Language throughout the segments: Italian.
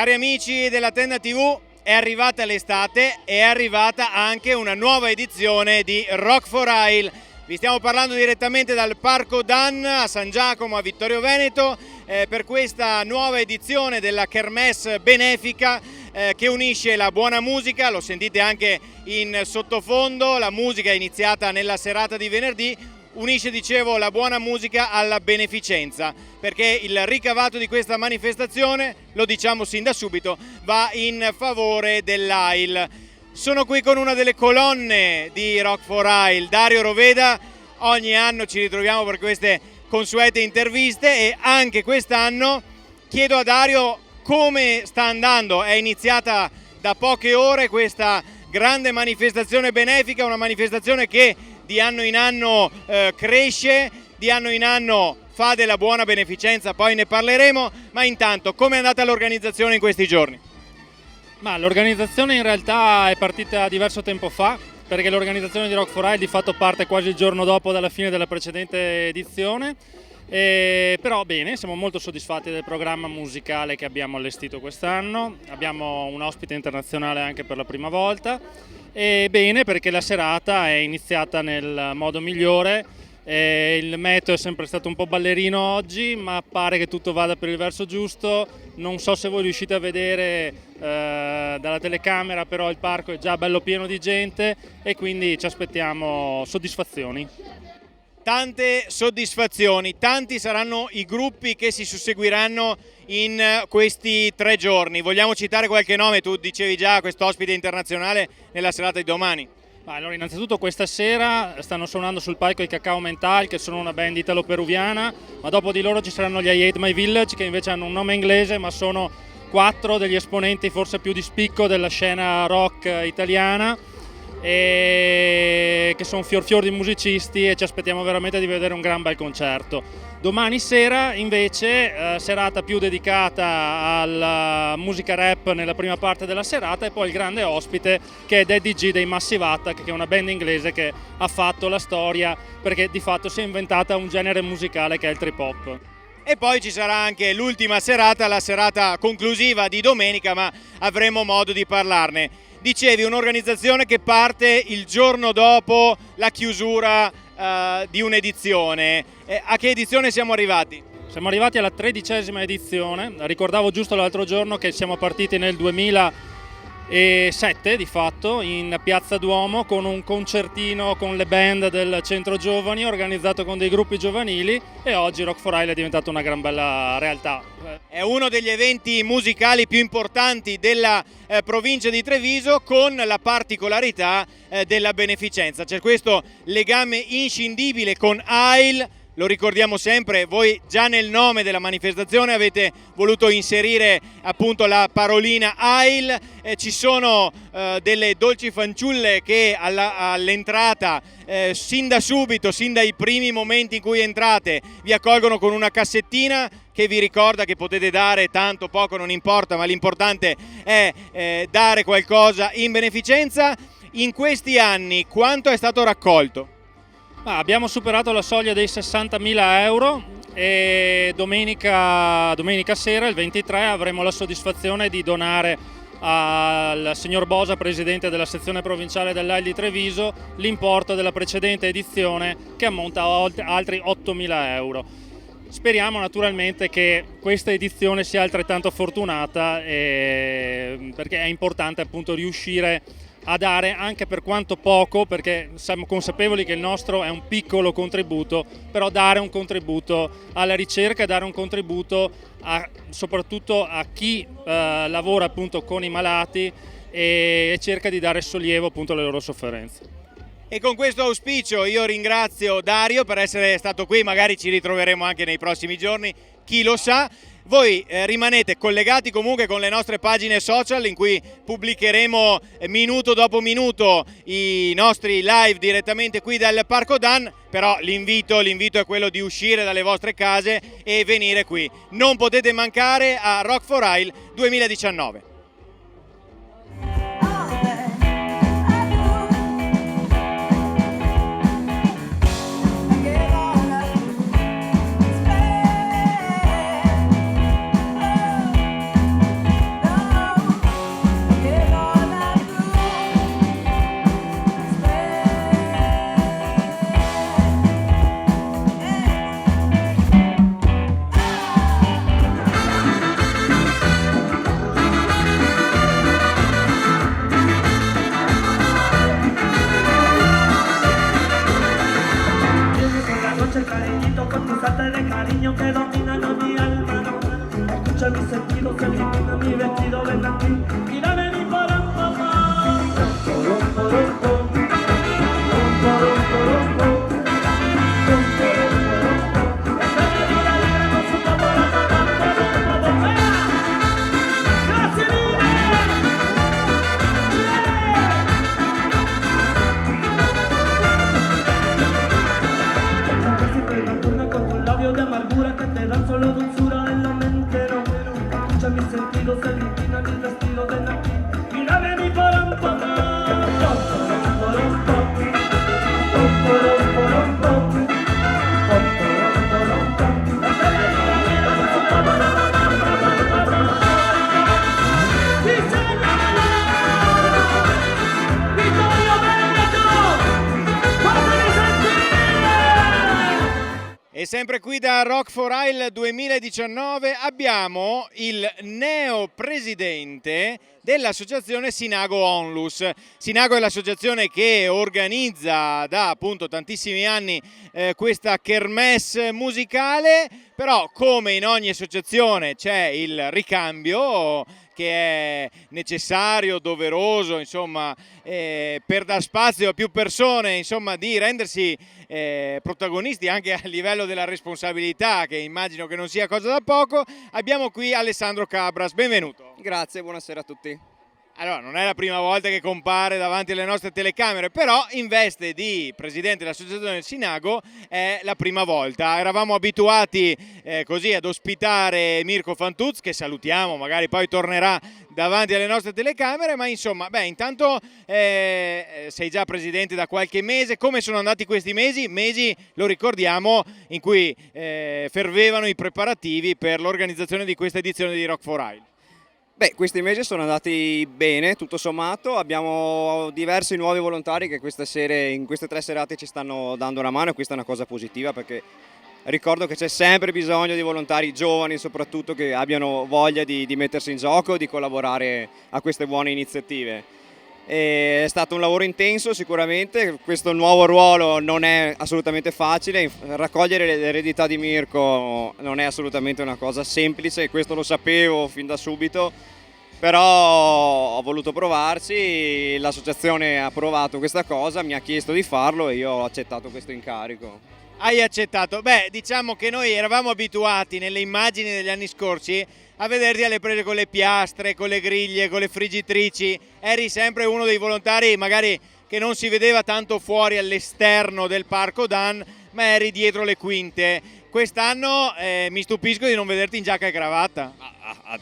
Cari amici della Tenda TV, è arrivata l'estate e è arrivata anche una nuova edizione di Rock for Isle. Vi stiamo parlando direttamente dal Parco Dan a San Giacomo a Vittorio Veneto per questa nuova edizione della Kermesse benefica che unisce la buona musica, lo sentite anche in sottofondo, la musica è iniziata nella serata di venerdì. Unisce, dicevo, la buona musica alla beneficenza, perché il ricavato di questa manifestazione, lo diciamo sin da subito, va in favore dell'Ail. Sono qui con una delle colonne di Rock for Isle, Dario Roveda. Ogni anno ci ritroviamo per queste consuete interviste e anche quest'anno chiedo a Dario come sta andando. È iniziata da poche ore questa grande manifestazione benefica, una manifestazione che di anno in anno cresce, di anno in anno fa della buona beneficenza, poi ne parleremo, ma intanto come è andata l'organizzazione in questi giorni? Ma l'organizzazione in realtà è partita diverso tempo fa, perché l'organizzazione di Rock for Isle di fatto parte quasi il giorno dopo dalla fine della precedente edizione, però bene, siamo molto soddisfatti del programma musicale che abbiamo allestito quest'anno, abbiamo un ospite internazionale anche per la prima volta e bene perché la serata è iniziata nel modo migliore. Il meteo è sempre stato un po' ballerino oggi, ma pare che tutto vada per il verso giusto. Non so se voi riuscite a vedere dalla telecamera, però il parco è già bello pieno di gente e quindi ci aspettiamo soddisfazioni. Tante soddisfazioni, tanti saranno i gruppi che si susseguiranno in questi 3 giorni. Vogliamo citare qualche nome? Tu dicevi già quest'ospite internazionale nella serata di domani. Allora, innanzitutto questa sera stanno suonando sul palco i Cacao Mental, che sono una band italo-peruviana, ma dopo di loro ci saranno gli I Hate My Village, che invece hanno un nome inglese, ma sono 4 degli esponenti forse più di spicco della scena rock italiana, e che sono fior di musicisti e ci aspettiamo veramente di vedere un gran bel concerto. Domani sera invece serata più dedicata alla musica rap nella prima parte della serata e poi il grande ospite che è Daddy G dei Massive Attack, che è una band inglese che ha fatto la storia perché di fatto si è inventata un genere musicale che è il trip hop. E poi ci sarà anche l'ultima serata, la serata conclusiva di domenica, ma avremo modo di parlarne. Dicevi, un'organizzazione che parte il giorno dopo la chiusura di un'edizione. A che edizione siamo arrivati? Siamo arrivati alla 13ª edizione. Ricordavo giusto l'altro giorno che siamo partiti nel 2007 di fatto in Piazza Duomo con un concertino con le band del centro giovani organizzato con dei gruppi giovanili e oggi Rock for Isle è diventato una gran bella realtà. È uno degli eventi musicali più importanti della provincia di Treviso, con la particolarità della beneficenza. C'è questo legame inscindibile con Isle. Lo ricordiamo sempre, voi già nel nome della manifestazione avete voluto inserire appunto la parolina Isle. Ci sono delle dolci fanciulle che all'entrata, sin da subito, sin dai primi momenti in cui entrate, vi accolgono con una cassettina che vi ricorda che potete dare tanto, poco, non importa, ma l'importante è dare qualcosa in beneficenza. In questi anni quanto è stato raccolto? Abbiamo superato la soglia dei 60.000 euro e domenica sera, il 23, avremo la soddisfazione di donare al signor Bosa, presidente della sezione provinciale dell'AIL di Treviso, l'importo della precedente edizione che ammonta a altri 8.000 euro. Speriamo naturalmente che questa edizione sia altrettanto fortunata perché è importante appunto riuscire a dare, anche per quanto poco, perché siamo consapevoli che il nostro è un piccolo contributo, però dare un contributo alla ricerca, dare un contributo soprattutto a chi lavora appunto con i malati e cerca di dare sollievo appunto alle loro sofferenze. E con questo auspicio io ringrazio Dario per essere stato qui, magari ci ritroveremo anche nei prossimi giorni, chi lo sa. Voi rimanete collegati comunque con le nostre pagine social in cui pubblicheremo minuto dopo minuto i nostri live direttamente qui dal Parco Dan, però l'invito è quello di uscire dalle vostre case e venire qui. Non potete mancare a Rock for Isle 2019. cariño que domina mi alma, no. Escucha mis sentidos, elimina mi vestido, ven aquí y dame mi porón, porón, porón, porón, porón. De amargura que te dan solo dulzura en la mente, no. Escucha mis sentidos, elimina mis vestidos, ven aquí y dame mi porón, porón, porón, porón, E sempre qui da Rock for Isle 2019 abbiamo il neo presidente dell'associazione Sinago Onlus. Sinago è l'associazione che organizza da appunto tantissimi anni questa kermesse musicale, però come in ogni associazione c'è il ricambio che è necessario, doveroso, insomma, per dar spazio a più persone, insomma, di rendersi protagonisti anche a livello della responsabilità, che immagino che non sia cosa da poco. Abbiamo qui Alessandro Cabras, benvenuto. Grazie, buonasera a tutti. Allora, non è la prima volta che compare davanti alle nostre telecamere, però in veste di presidente dell'associazione del Sinago è la prima volta. Eravamo abituati così ad ospitare Mirko Fantuz, che salutiamo, magari poi tornerà davanti alle nostre telecamere, ma insomma, intanto sei già presidente da qualche mese. Come sono andati questi mesi? Mesi, lo ricordiamo, in cui fervevano i preparativi per l'organizzazione di questa edizione di Rock for Isle. Questi mesi sono andati bene, tutto sommato. Abbiamo diversi nuovi volontari che in queste 3 serate ci stanno dando una mano, e questa è una cosa positiva, perché ricordo che c'è sempre bisogno di volontari giovani soprattutto che abbiano voglia di mettersi in gioco, di collaborare a queste buone iniziative. È stato un lavoro intenso sicuramente, questo nuovo ruolo non è assolutamente facile, raccogliere l'eredità di Mirko non è assolutamente una cosa semplice, questo lo sapevo fin da subito, però ho voluto provarci, l'associazione ha approvato questa cosa, mi ha chiesto di farlo e io ho accettato questo incarico. Hai accettato? Diciamo che noi eravamo abituati nelle immagini degli anni scorsi a vederti alle prese con le piastre, con le griglie, con le friggitrici. Eri sempre uno dei volontari magari che non si vedeva tanto fuori all'esterno del Parco Dan, ma eri dietro le quinte. Quest'anno mi stupisco di non vederti in giacca e cravatta.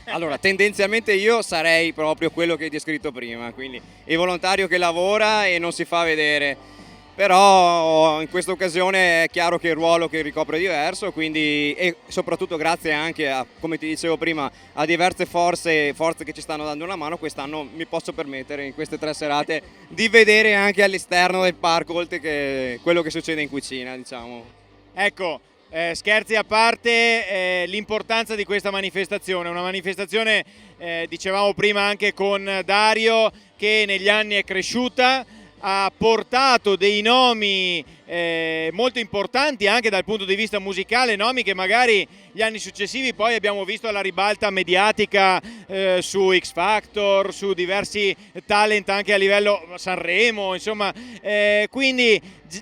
Allora, tendenzialmente io sarei proprio quello che hai descritto prima, quindi il volontario che lavora e non si fa vedere. Però in questa occasione è chiaro che il ruolo che ricopre è diverso, quindi, e soprattutto grazie anche a, come ti dicevo prima, a diverse forze che ci stanno dando una mano, quest'anno mi posso permettere in queste 3 serate di vedere anche all'esterno del parco, oltre che quello che succede in cucina, diciamo. Ecco, scherzi a parte, l'importanza di questa manifestazione, una manifestazione, dicevamo prima anche con Dario, che negli anni è cresciuta, ha portato dei nomi molto importanti anche dal punto di vista musicale, nomi che magari gli anni successivi poi abbiamo visto alla ribalta mediatica su X Factor, su diversi talent anche a livello Sanremo, insomma, quindi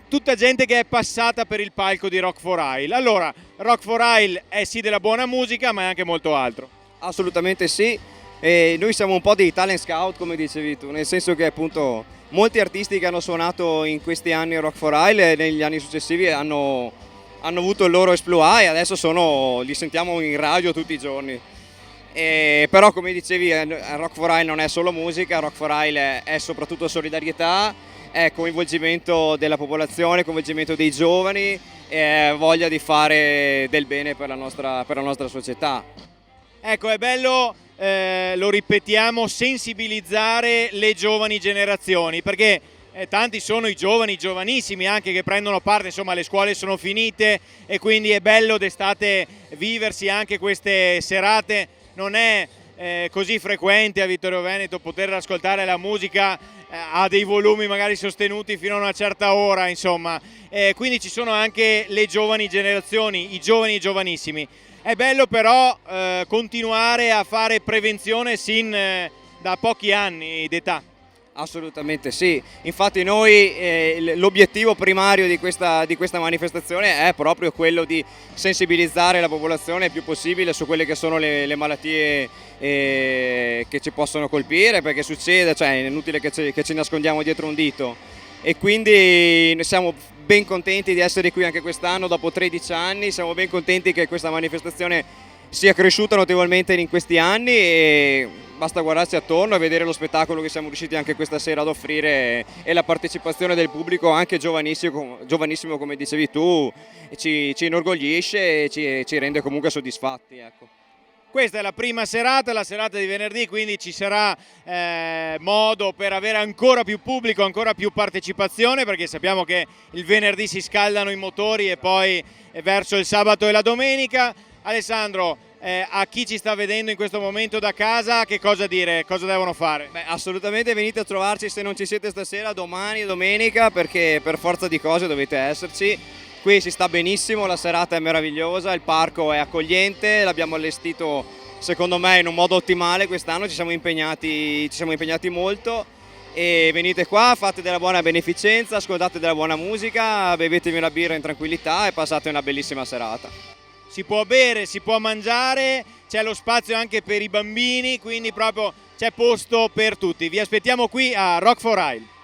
tutta gente che è passata per il palco di Rock for Isle. Allora, Rock for Isle è sì della buona musica, ma è anche molto altro. Assolutamente sì, e noi siamo un po' dei talent scout, come dicevi tu, nel senso che appunto molti artisti che hanno suonato in questi anni a Rock for Isle e negli anni successivi hanno avuto il loro exploit e adesso li sentiamo in radio tutti i giorni. Però come dicevi, Rock for Isle non è solo musica, Rock for Isle è soprattutto solidarietà, è coinvolgimento della popolazione, coinvolgimento dei giovani, e voglia di fare del bene per la nostra società. Ecco, è bello, lo ripetiamo, sensibilizzare le giovani generazioni, perché tanti sono i giovani, giovanissimi anche, che prendono parte, insomma le scuole sono finite e quindi è bello d'estate viversi anche queste serate. Non è così frequente a Vittorio Veneto poter ascoltare la musica a dei volumi magari sostenuti fino a una certa ora, insomma, quindi ci sono anche le giovani generazioni, i giovani e i giovanissimi. È bello però continuare a fare prevenzione sin da pochi anni d'età. Assolutamente sì, infatti noi l'obiettivo primario di questa manifestazione è proprio quello di sensibilizzare la popolazione il più possibile su quelle che sono le malattie che ci possono colpire, perché succede, cioè è inutile che ci nascondiamo dietro un dito, e quindi noi siamo ben contenti di essere qui anche quest'anno dopo 13 anni, siamo ben contenti che questa manifestazione sia cresciuta notevolmente in questi anni e basta guardarsi attorno e vedere lo spettacolo che siamo riusciti anche questa sera ad offrire e la partecipazione del pubblico anche giovanissimo come dicevi tu ci inorgoglisce e ci rende comunque soddisfatti, ecco. Questa è la prima serata, la serata di venerdì, quindi ci sarà modo per avere ancora più pubblico, ancora più partecipazione, perché sappiamo che il venerdì si scaldano i motori e poi verso il sabato e la domenica. Alessandro, a chi ci sta vedendo in questo momento da casa, che cosa dire, cosa devono fare? Beh, assolutamente venite a trovarci se non ci siete stasera, domani e domenica, perché per forza di cose dovete esserci. Qui si sta benissimo, la serata è meravigliosa, il parco è accogliente, l'abbiamo allestito secondo me in un modo ottimale quest'anno, ci siamo impegnati molto e venite qua, fate della buona beneficenza, ascoltate della buona musica, bevetevi una birra in tranquillità e passate una bellissima serata. Si può bere, si può mangiare, c'è lo spazio anche per i bambini, quindi proprio c'è posto per tutti. Vi aspettiamo qui a Rock for Isle.